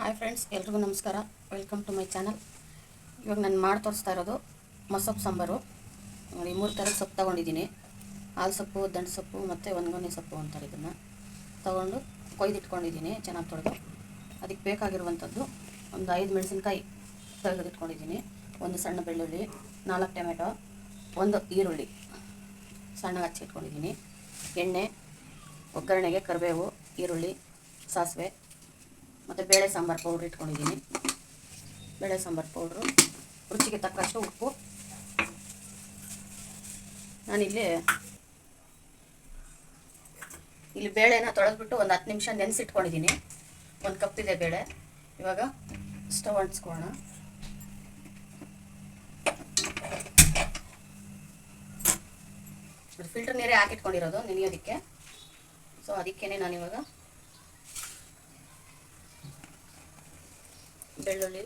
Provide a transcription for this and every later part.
Hi friends, ಎಲ್ರಿಗೂ ನಮಸ್ಕಾರ. Welcome to my channel. ಇವಾಗ ನಾನು ಮಾಡಿ ತೋರಿಸ್ತಾ ಇರೋದು ಮಸೊಪ್ಪು ಸಾಂಬಾರು. ನೋಡಿ, 3 ಥರದ ಸೊಪ್ಪು ತೊಗೊಂಡಿದ್ದೀನಿ. ಹಾಲು ಸೊಪ್ಪು, ದಂಟು ಸೊಪ್ಪು ಮತ್ತು ಒಣಗೊನೆ ಸೊಪ್ಪು ಅಂತಾರೆ. ಇದನ್ನು ತೊಗೊಂಡು ಕೊಯ್ದಿಟ್ಕೊಂಡಿದ್ದೀನಿ, ಚೆನ್ನಾಗಿ ತೊಳೆದು. ಅದಕ್ಕೆ ಬೇಕಾಗಿರುವಂಥದ್ದು ಒಂದು 5 ಮೆಣಸಿನ್ಕಾಯಿ ತೆಗೆದಿಟ್ಕೊಂಡಿದ್ದೀನಿ, ಒಂದು ಸಣ್ಣ ಬೆಳ್ಳುಳ್ಳಿ, 4 ಟೊಮೆಟೊ, ಒಂದು ಈರುಳ್ಳಿ ಸಣ್ಣಗೆ ಹಚ್ಚಿಟ್ಕೊಂಡಿದ್ದೀನಿ, ಎಣ್ಣೆ, ಒಗ್ಗರಣೆಗೆ ಕರಿಬೇವು, ಈರುಳ್ಳಿ, ಸಾಸಿವೆ ಮತ್ತು ಬೇಳೆ ಸಾಂಬಾರು ಪೌಡ್ರ್ ಇಟ್ಕೊಂಡಿದ್ದೀನಿ. ಬೇಳೆ ಸಾಂಬಾರು ಪೌಡ್ರು, ರುಚಿಗೆ ತಕ್ಕಷ್ಟು ಉಪ್ಪು. ನಾನಿಲ್ಲಿ ಬೇಳೆನ ತೊಳೆದ್ಬಿಟ್ಟು ಒಂದು 10 ನಿಮಿಷ ನೆನೆಸಿಟ್ಕೊಂಡಿದ್ದೀನಿ. 1 ಕಪ್ ಇದೆ ಬೇಳೆ. ಇವಾಗ ಸ್ಟವ್ ಅಂಟಿಸ್ಕೊಳ್ಳೋಣ. ಫಿಲ್ಟರ್ ನೀರೇ ಹಾಕಿಟ್ಕೊಂಡಿರೋದು ನೆನೆಯೋದಕ್ಕೆ. ಸೊ ಅದಕ್ಕೇ ನಾನಿವಾಗ ಬೆಳ್ಳುಳ್ಳಿ,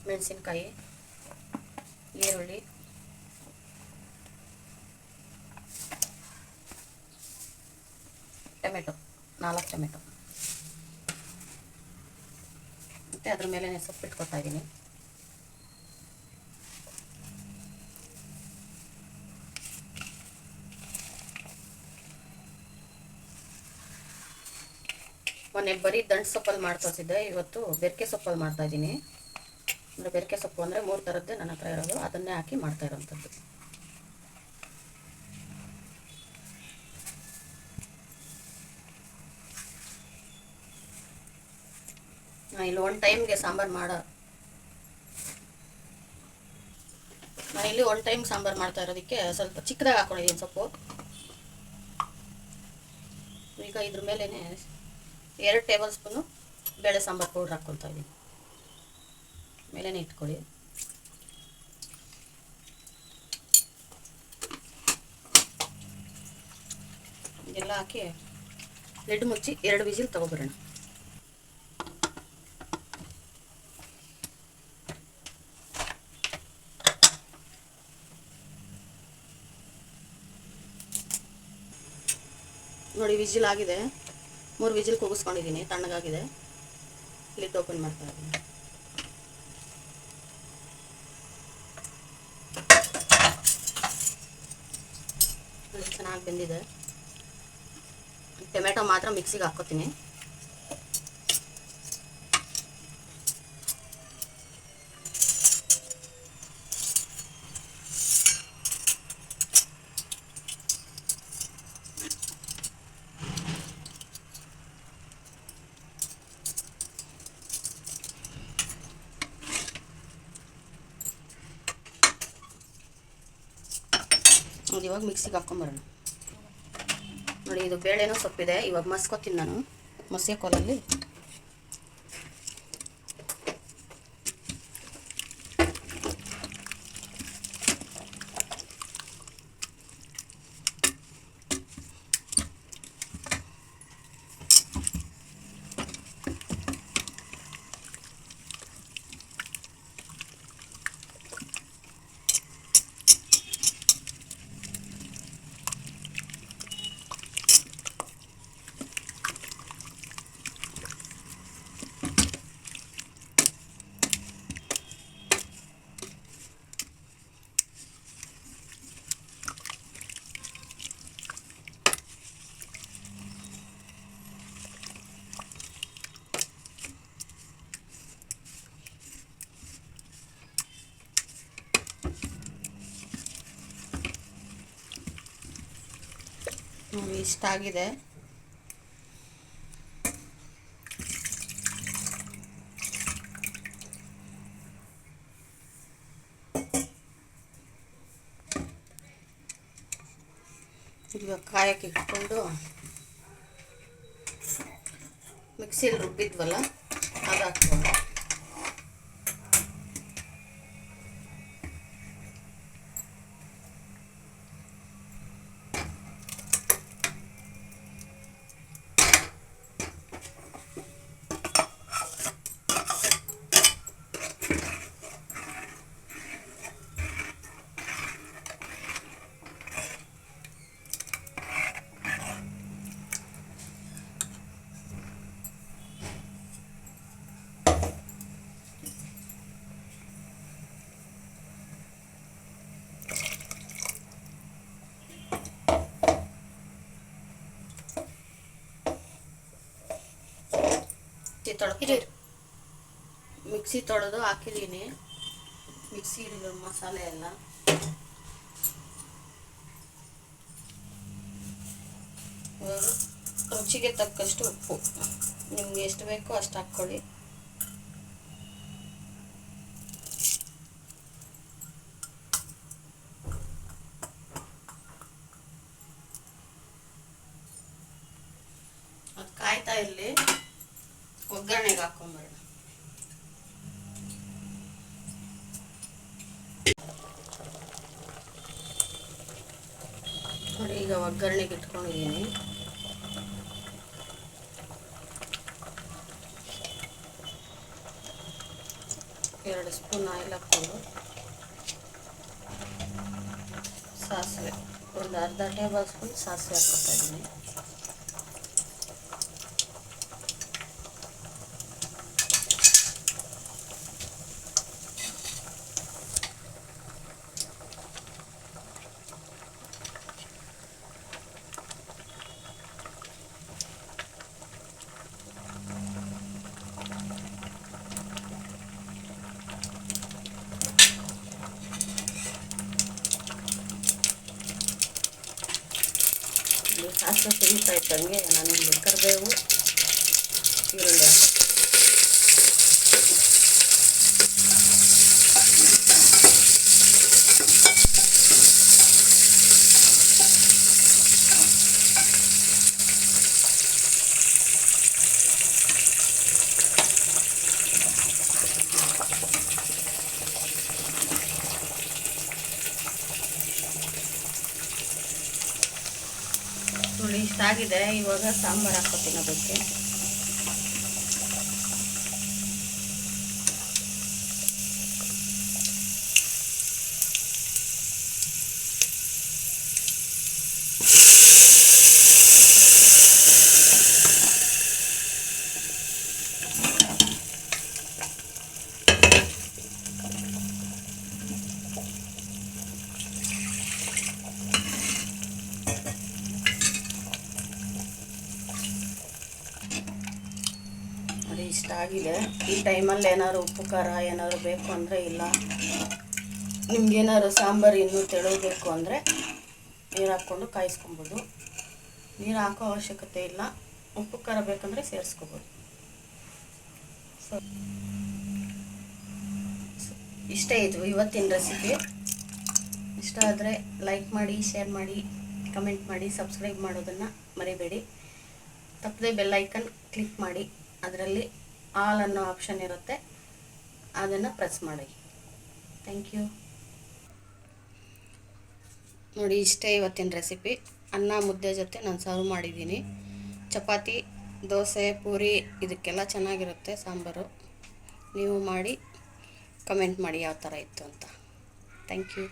ಮೆಣಸಿನ್ಕಾಯಿ, ಈರುಳ್ಳಿ, ಟೊಮೆಟೊ, 4 ಟೊಮೆಟೊ ಮತ್ತು ಅದ್ರ ಮೇಲೆ ಸೊಪ್ಪು ಇಟ್ಕೊತಾ ಇದ್ದೀನಿ. ಮೊನ್ನೆ ಬರೀ ದಂಟು ಸೊಪ್ಪಲ್ಲಿ ಮಾಡ್ತೋಸಿದ್ದೆ, ಇವತ್ತು ಬೆರಕೆ ಸೊಪ್ಪಲ್ಲಿ ಮಾಡ್ತಾಯಿದ್ದೀನಿ. ಅಂದರೆ ಬೆರಕೆ ಸೊಪ್ಪು ಅಂದರೆ 3 ಥರದ್ದೇ ನನ್ನ ಹತ್ರ ಇರೋದು, ಅದನ್ನೇ ಹಾಕಿ ಮಾಡ್ತಾ ಇರೋವಂಥದ್ದು. ಇಲ್ಲಿ 1 ಟೈಮ್ಗೆ ಸಾಂಬಾರು ನಾನಿಲ್ಲಿ 1 ಟೈಮ್ ಸಾಂಬಾರು ಮಾಡ್ತಾ ಇರೋದಕ್ಕೆ ಸ್ವಲ್ಪ ಚಿಕ್ಕದಾಗಿ ಹಾಕ್ಕೊಂಡಿದ್ದೀನಿ ಸೊಪ್ಪು. ಈಗ ಇದ್ರ ಮೇಲೇ 2 ಟೇಬಲ್ ಸ್ಪೂನು ಬೇಳೆ ಸಾಂಬಾರು ಪೌಡ್ರ್ ಹಾಕ್ಕೊಳ್ತಾ ಇದ್ದೀನಿ. ಮೇಲೇ ಇಟ್ಕೊಳ್ಳಿ. ಇದೆಲ್ಲ ಹಾಕಿ ಲಿಡ್ ಮುಚ್ಚಿ 2 ವಿಸಿಲ್ ತಗೊಬರೋಣ. ನೋಡಿ, ವಿಜಿಲ್ ಆಗಿದೆ. 3 ವಿಜಿಲ್ ಕೂಗಿಸ್ಕೊಂಡಿದ್ದೀನಿ, ತಣ್ಣಗಾಗಿದೆ. ಲಿಡ್ ಓಪನ್ ಮಾಡ್ತಾ ಇದ್ದೀನಿ. ಚೆನ್ನಾಗಿ ಬೆಂದಿದೆ. ಟೊಮೆಟೊ ಮಾತ್ರ ಮಿಕ್ಸಿಗೆ ಹಾಕ್ಕೋತೀನಿ. ಇವಾಗ ಮಿಕ್ಸಿಗೆ ಹಾಕ್ಕೊಂಬರೋಣ. ನೋಡಿ, ಇದು ಬೇಳೆನೂ ಸೊಪ್ಪಿದೆ. ಇವಾಗ ಮಸ್ಕೊತೀನಿ ನಾನು ಮಸಿಯ ಕೋಲಲ್ಲಿ. ಇಷ್ಟಾಗಿದೆ. ಇವಾಗ ಕಾಯಕ್ಕೆ ಇಟ್ಕೊಂಡು ಮಿಕ್ಸಿಯಲ್ಲಿ ರುಬ್ಬಿದ್ವಲ್ಲ ಅದು ಹಾಕ್ಕೊಂಡು ಮಿಕ್ಸಿ ತೊಳೆದು ಹಾಕಿದ್ದೀನಿ. ಮಿಕ್ಸಿ ಇರೋ ಮಸಾಲೆ ಎಲ್ಲ ರುಚಿಗೆ ತಕ್ಕಷ್ಟು ಉಪ್ಪು, ನಿಮ್ಗೆ ಎಷ್ಟು ಬೇಕೋ ಅಷ್ಟು ಹಾಕ್ಕೊಳ್ಳಿ. ಅದು ಕಾಯ್ತಾ ಇರಲಿ, ಒಗ್ಗರಣೆಗೆ ಹಾಕೊಂಬರೋಣ. ನೋಡಿ, ಈಗ ಒಗ್ಗರಣೆಗೆ ಇಟ್ಕೊಂಡಿದ್ದೀನಿ. ಎರಡು ಸ್ಪೂನ್ ಆಯಿಲ್ ಹಾಕ್ಕೊಂಡು ಸಾಸಿವೆ, ಒಂದು ಅರ್ಧ ಟೇಬಲ್ ಸ್ಪೂನ್ ಸಾಸಿವೆ ಹಾಕ್ಕೊತಾ ಇದ್ದೀನಿ. ಸಾಸಿವೆ ಸಿಡಿತಾ ಇದ್ದಂಗೆ ನಾನಿಲ್ಲಿ ಕರಿಬೇವು, ಈರುಳ್ಳಿ ನೋಡಿ, ಇಷ್ಟ ಆಗಿದೆ. ಇವಾಗ ಸಾಂಬಾರು ಹಾಕ್ಕೊತೀನಿ ಅದಕ್ಕೆ. ನೋಡಿ, ಇಷ್ಟ ಆಗಿದೆ. ಈ ಟೈಮಲ್ಲಿ ಏನಾದ್ರು ಉಪ್ಪು ಖಾರ ಏನಾದ್ರು ಬೇಕು ಅಂದರೆ, ಇಲ್ಲ ನಿಮ್ಗೇನಾದ್ರು ಸಾಂಬಾರು ಇನ್ನೂ ತೆಳಬೇಕು ಅಂದರೆ ನೀರು ಹಾಕ್ಕೊಂಡು ಕಾಯಿಸ್ಕೊಬೋದು. ನೀರು ಹಾಕೋ ಅವಶ್ಯಕತೆ ಇಲ್ಲ. ಉಪ್ಪು ಖಾರ ಬೇಕಂದರೆ ಸೇರಿಸ್ಕೋಬೋದು. ಇಷ್ಟೇ ಇದು ಇವತ್ತಿನ ರೆಸಿಪಿ. ಇಷ್ಟ ಆದರೆ ಲೈಕ್ ಮಾಡಿ, ಶೇರ್ ಮಾಡಿ, ಕಮೆಂಟ್ ಮಾಡಿ, ಸಬ್ಸ್ಕ್ರೈಬ್ ಮಾಡೋದನ್ನು ಮರಿಬೇಡಿ. ತಪ್ಪದೆ ಬೆಲ್ ಐಕನ್ ಕ್ಲಿಕ್ ಮಾಡಿ, ಅದರಲ್ಲಿ ಆಲ್ ಅನ್ನೋ ಆಪ್ಷನ್ ಇರುತ್ತೆ, ಅದನ್ನು ಪ್ರೆಸ್ ಮಾಡಿ. Thank you. ನೋಡಿ, ಇಷ್ಟೇ ಇವತ್ತಿನ ರೆಸಿಪಿ. ಅನ್ನ ಮುದ್ದೆ ಜೊತೆ ನಾನು ಸರ್ವ್ ಮಾಡಿದ್ದೀನಿ. ಚಪಾತಿ, ದೋಸೆ, ಪೂರಿ ಇದಕ್ಕೆಲ್ಲ ಚೆನ್ನಾಗಿರುತ್ತೆ ಸಾಂಬಾರು. ನೀವು ಮಾಡಿ ಕಮೆಂಟ್ ಮಾಡಿ ಯಾವ ಥರ ಇತ್ತು ಅಂತ. Thank you.